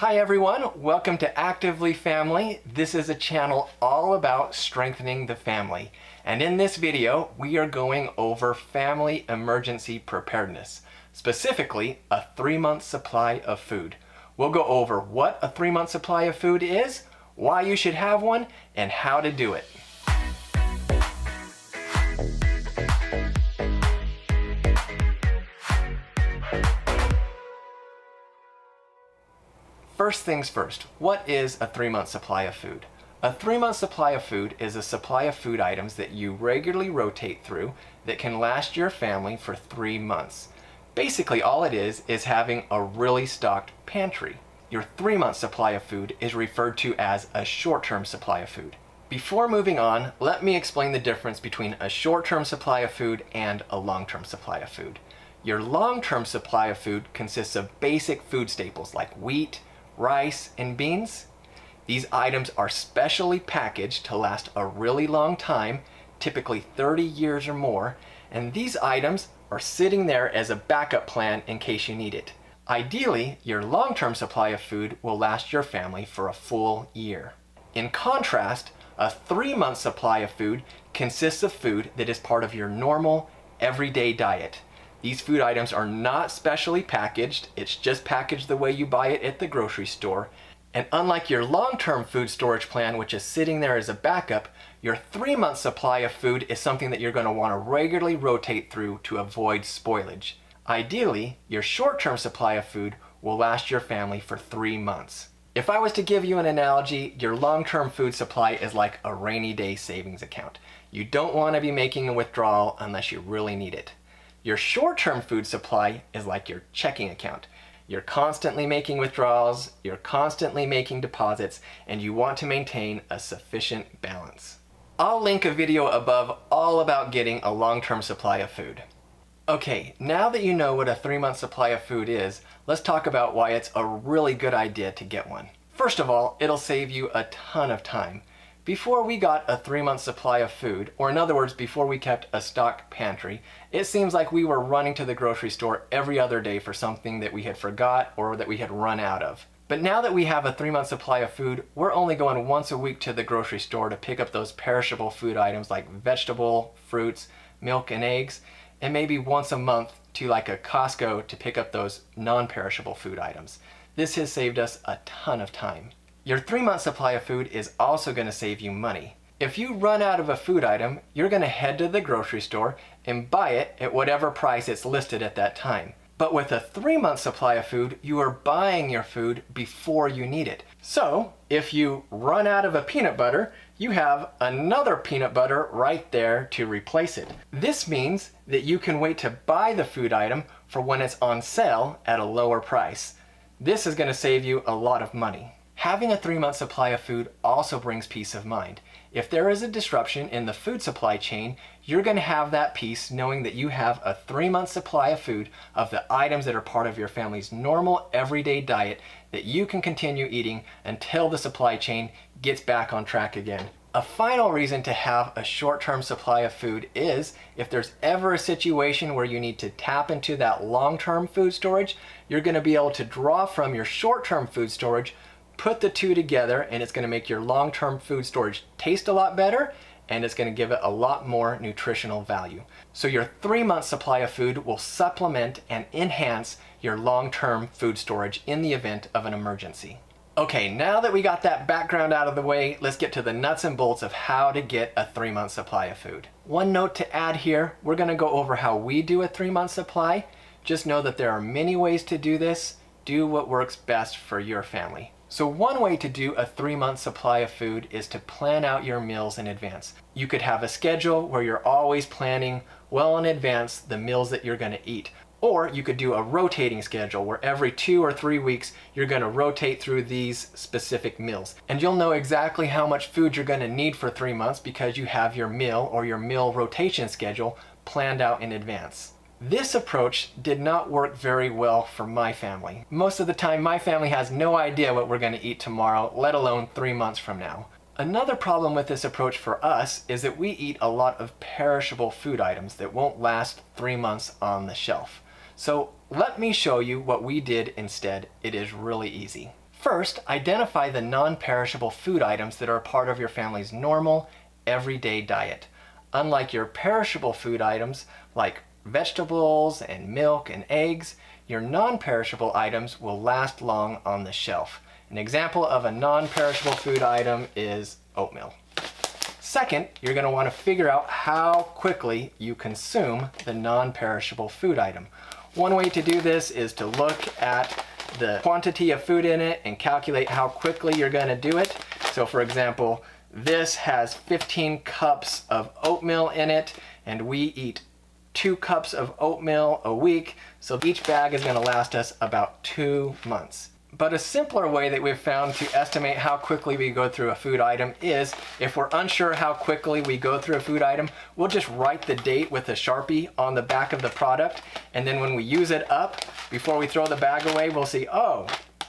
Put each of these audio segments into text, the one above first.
Hi everyone, welcome to Actively Family. This is a channel all about strengthening the family. And in this video, we are going over family emergency preparedness, specifically a 3-month supply of food. We'll go over what a 3-month supply of food is, why you should have one, and how to do it. First things first, what is a 3-month supply of food? A 3-month supply of food is a supply of food items that you regularly rotate through that can last your family for 3 months. Basically all it is having a really stocked pantry. Your 3-month supply of food is referred to as a short-term supply of food. Before moving on, let me explain the difference between a short-term supply of food and a long-term supply of food. Your long-term supply of food consists of basic food staples like wheat, rice, and beans. These items are specially packaged to last a really long time, typically 30 years or more, and these items are sitting there as a backup plan in case you need it. Ideally, your long-term supply of food will last your family for a full year. In contrast, a 3-month supply of food consists of food that is part of your normal, everyday diet. These food items are not specially packaged, it's just packaged the way you buy it at the grocery store. And unlike your long-term food storage plan, which is sitting there as a backup, your 3-month supply of food is something that you're going to want to regularly rotate through to avoid spoilage. Ideally, your short-term supply of food will last your family for 3 months. If I was to give you an analogy, your long-term food supply is like a rainy day savings account. You don't want to be making a withdrawal unless you really need it. Your short-term food supply is like your checking account. You're constantly making withdrawals, you're constantly making deposits, and you want to maintain a sufficient balance. I'll link a video above all about getting a long-term supply of food. Okay, now that you know what a 3-month supply of food is, let's talk about why it's a really good idea to get one. First of all, it'll save you a ton of time. Before we got a 3-month supply of food, or in other words, before we kept a stocked pantry, it seems like we were running to the grocery store every other day for something that we had forgot or that we had run out of. But now that we have a 3-month supply of food, we're only going once a week to the grocery store to pick up those perishable food items like vegetable, fruits, milk, and eggs, and maybe once a month to like a Costco to pick up those non-perishable food items. This has saved us a ton of time. Your 3-month supply of food is also going to save you money. If you run out of a food item, you're going to head to the grocery store and buy it at whatever price it's listed at that time. But with a 3-month supply of food, you are buying your food before you need it. So, if you run out of a peanut butter, you have another peanut butter right there to replace it. This means that you can wait to buy the food item for when it's on sale at a lower price. This is going to save you a lot of money. Having a 3-month supply of food also brings peace of mind. If there is a disruption in the food supply chain, you're going to have that peace knowing that you have a 3-month supply of food of the items that are part of your family's normal everyday diet that you can continue eating until the supply chain gets back on track again. A final reason to have a short-term supply of food is if there's ever a situation where you need to tap into that long-term food storage, you're going to be able to draw from your short-term food storage, put the two together, and it's going to make your long-term food storage taste a lot better, and it's going to give it a lot more nutritional value. So your 3-month supply of food will supplement and enhance your long-term food storage in the event of an emergency. Okay, now that we got that background out of the way, let's get to the nuts and bolts of how to get a 3-month supply of food. One note to add here, we're going to go over how we do a 3-month supply. Just know that there are many ways to do this. Do what works best for your family. So one way to do a 3-month supply of food is to plan out your meals in advance. You could have a schedule where you're always planning well in advance the meals that you're going to eat. Or you could do a rotating schedule where every 2 or 3 weeks you're going to rotate through these specific meals. And you'll know exactly how much food you're going to need for 3 months because you have your meal or your meal rotation schedule planned out in advance. This approach did not work very well for my family. Most of the time, my family has no idea what we're going to eat tomorrow, let alone 3 months from now. Another problem with this approach for us is that we eat a lot of perishable food items that won't last 3 months on the shelf. So let me show you what we did instead. It is really easy. First, identify the non-perishable food items that are a part of your family's normal, everyday diet. Unlike your perishable food items like vegetables and milk and eggs, your non-perishable items will last long on the shelf. An example of a non-perishable food item is oatmeal. Second, you're going to want to figure out how quickly you consume the non-perishable food item. One way to do this is to look at the quantity of food in it and calculate how quickly you're going to do it. So for example, this has 15 cups of oatmeal in it, and we eat 2 cups of oatmeal a week, so each bag is going to last us about 2 months. But a simpler way that we've found to estimate how quickly we go through a food item is, if we're unsure how quickly we go through a food item, we'll just write the date with a Sharpie on the back of the product, and then when we use it up, before we throw the bag away, we'll see, oh,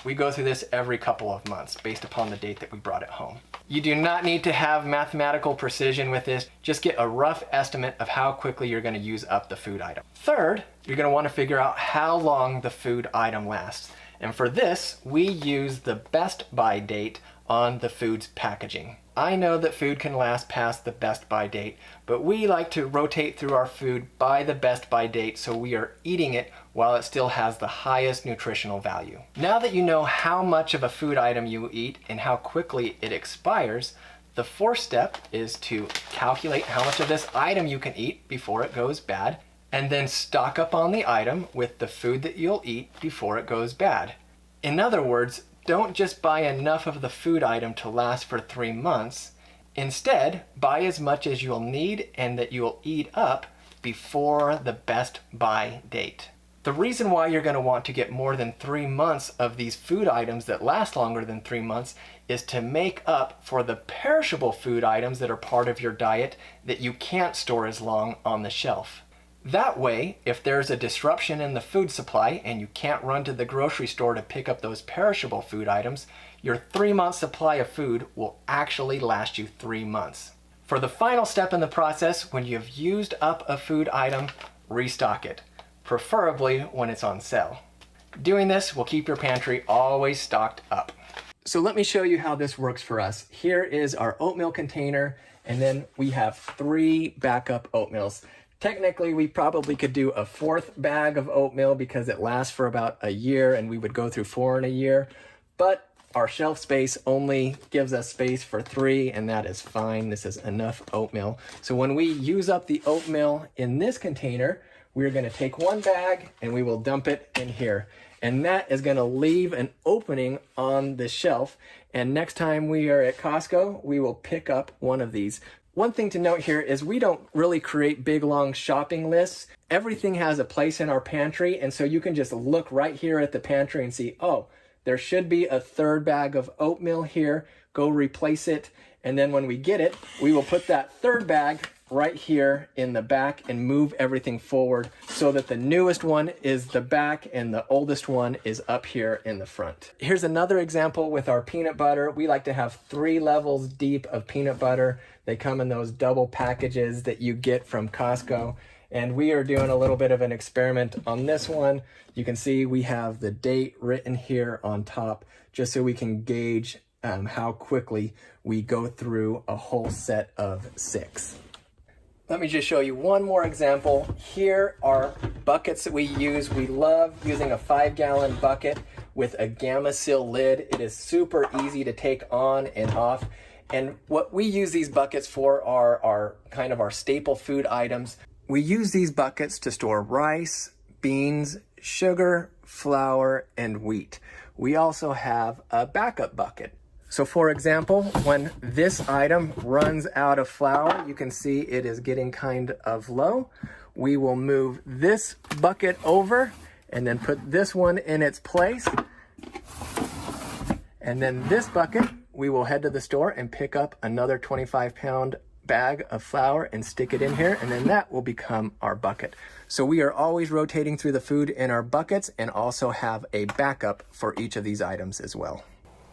we go through this every couple of months based upon the date that we brought it home. You do not need to have mathematical precision with this, just get a rough estimate of how quickly you're going to use up the food item. Third, you're going to want to figure out how long the food item lasts. And for this, we use the best by date on the food's packaging. I know that food can last past the best by date, but we like to rotate through our food by the best by date so we are eating it while it still has the highest nutritional value. Now that you know how much of a food item you eat and how quickly it expires, the fourth step is to calculate how much of this item you can eat before it goes bad, and then stock up on the item with the food that you'll eat before it goes bad. In other words, don't just buy enough of the food item to last for 3 months. Instead, buy as much as you'll need and that you'll eat up before the best buy date. The reason why you're going to want to get more than 3 months of these food items that last longer than 3 months is to make up for the perishable food items that are part of your diet that you can't store as long on the shelf. That way, if there's a disruption in the food supply and you can't run to the grocery store to pick up those perishable food items, your 3-month supply of food will actually last you 3 months. For the final step in the process, when you've used up a food item, restock it, preferably when it's on sale. Doing this will keep your pantry always stocked up. So let me show you how this works for us. Here is our oatmeal container, and then we have 3 backup oatmeals. Technically, we probably could do a 4th bag of oatmeal because it lasts for about a year and we would go through 4 in a year. But our shelf space only gives us space for 3, and that is fine. This is enough oatmeal. So when we use up the oatmeal in this container, we're going to take 1 bag and we will dump it in here. And that is going to leave an opening on the shelf. And next time we are at Costco, we will pick up one of these. One thing to note here is we don't really create big, long shopping lists. Everything has a place in our pantry, and so you can just look right here at the pantry and see, oh, there should be a 3rd bag of oatmeal here. Go replace it, and then when we get it, we will put that 3rd bag right here in the back and move everything forward so that the newest one is the back and the oldest one is up here in the front. Here's another example with our peanut butter. We like to have 3 levels deep of peanut butter. They come in those double packages that you get from Costco. And we are doing a little bit of an experiment on this one. You can see we have the date written here on top just so we can gauge how quickly we go through a whole set of 6. Let me just show you one more example. Here are buckets that we use. We love using a 5-gallon bucket with a Gamma Seal lid. It is super easy to take on and off. And what we use these buckets for are our staple food items. We use these buckets to store rice, beans, sugar, flour, and wheat. We also have a backup bucket. So for example, when this item runs out of flour, you can see it is getting kind of low. We will move this bucket over and then put this one in its place. And then this bucket, we will head to the store and pick up another 25-pound bag of flour and stick it in here, and then that will become our bucket. So we are always rotating through the food in our buckets and also have a backup for each of these items as well.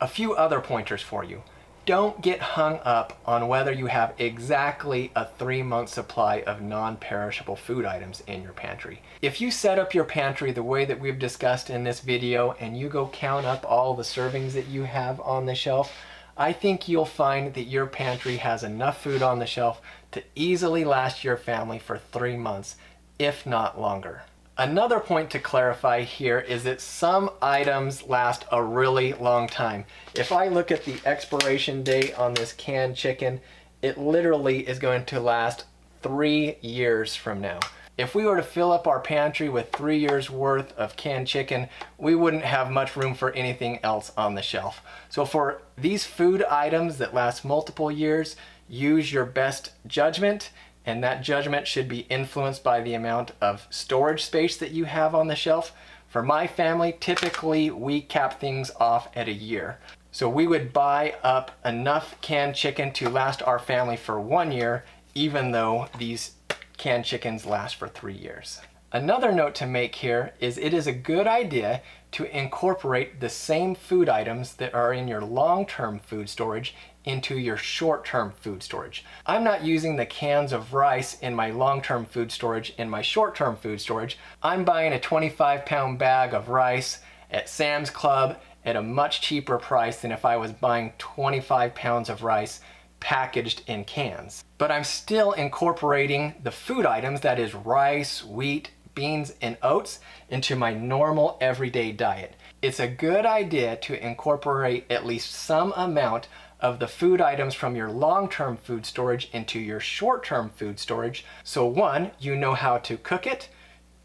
A few other pointers for you. don't get hung up on whether you have exactly a 3-month supply of non-perishable food items in your pantry. If you set up your pantry the way that we've discussed in this video and you go count up all the servings that you have on the shelf, I think you'll find that your pantry has enough food on the shelf to easily last your family for 3 months, if not longer. Another point to clarify here is that some items last a really long time. If I look at the expiration date on this canned chicken, it literally is going to last 3 years from now. If we were to fill up our pantry with 3 years worth of canned chicken, we wouldn't have much room for anything else on the shelf. So for these food items that last multiple years, use your best judgment, and that judgment should be influenced by the amount of storage space that you have on the shelf. For my family, typically we cap things off at a year. So we would buy up enough canned chicken to last our family for 1 year, even though these canned chickens last for 3 years. Another note to make here is it is a good idea to incorporate the same food items that are in your long-term food storage into your short-term food storage. I'm not using the cans of rice in my long-term food storage in my short-term food storage. I'm buying a 25-pound bag of rice at Sam's Club at a much cheaper price than if I was buying 25 pounds of rice packaged in cans. But I'm still incorporating the food items, that is rice, wheat, beans, and oats, into my normal everyday diet. It's a good idea to incorporate at least some amount of the food items from your long-term food storage into your short-term food storage. So 1, you know how to cook it.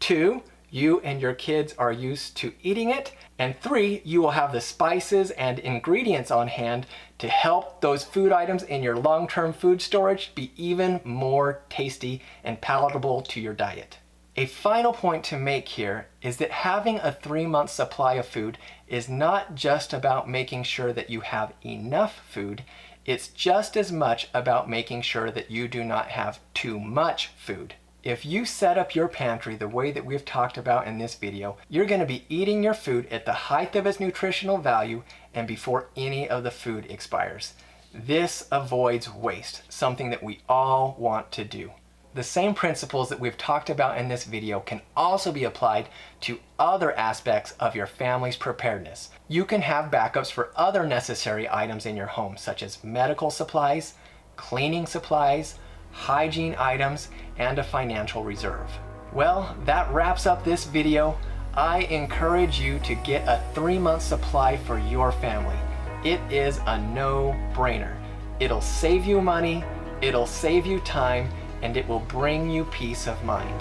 2, you and your kids are used to eating it. And 3, you will have the spices and ingredients on hand to help those food items in your long-term food storage be even more tasty and palatable to your diet. A final point to make here is that having a 3-month supply of food is not just about making sure that you have enough food, it's just as much about making sure that you do not have too much food. If you set up your pantry the way that we've talked about in this video, you're going to be eating your food at the height of its nutritional value and before any of the food expires. This avoids waste, something that we all want to do. The same principles that we've talked about in this video can also be applied to other aspects of your family's preparedness. You can have backups for other necessary items in your home, such as medical supplies, cleaning supplies, hygiene items, and a financial reserve. Well, that wraps up this video. I encourage you to get a 3-month supply for your family. It is a no-brainer. It'll save you money, it'll save you time, and it will bring you peace of mind.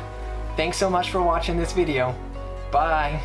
Thanks so much for watching this video. Bye.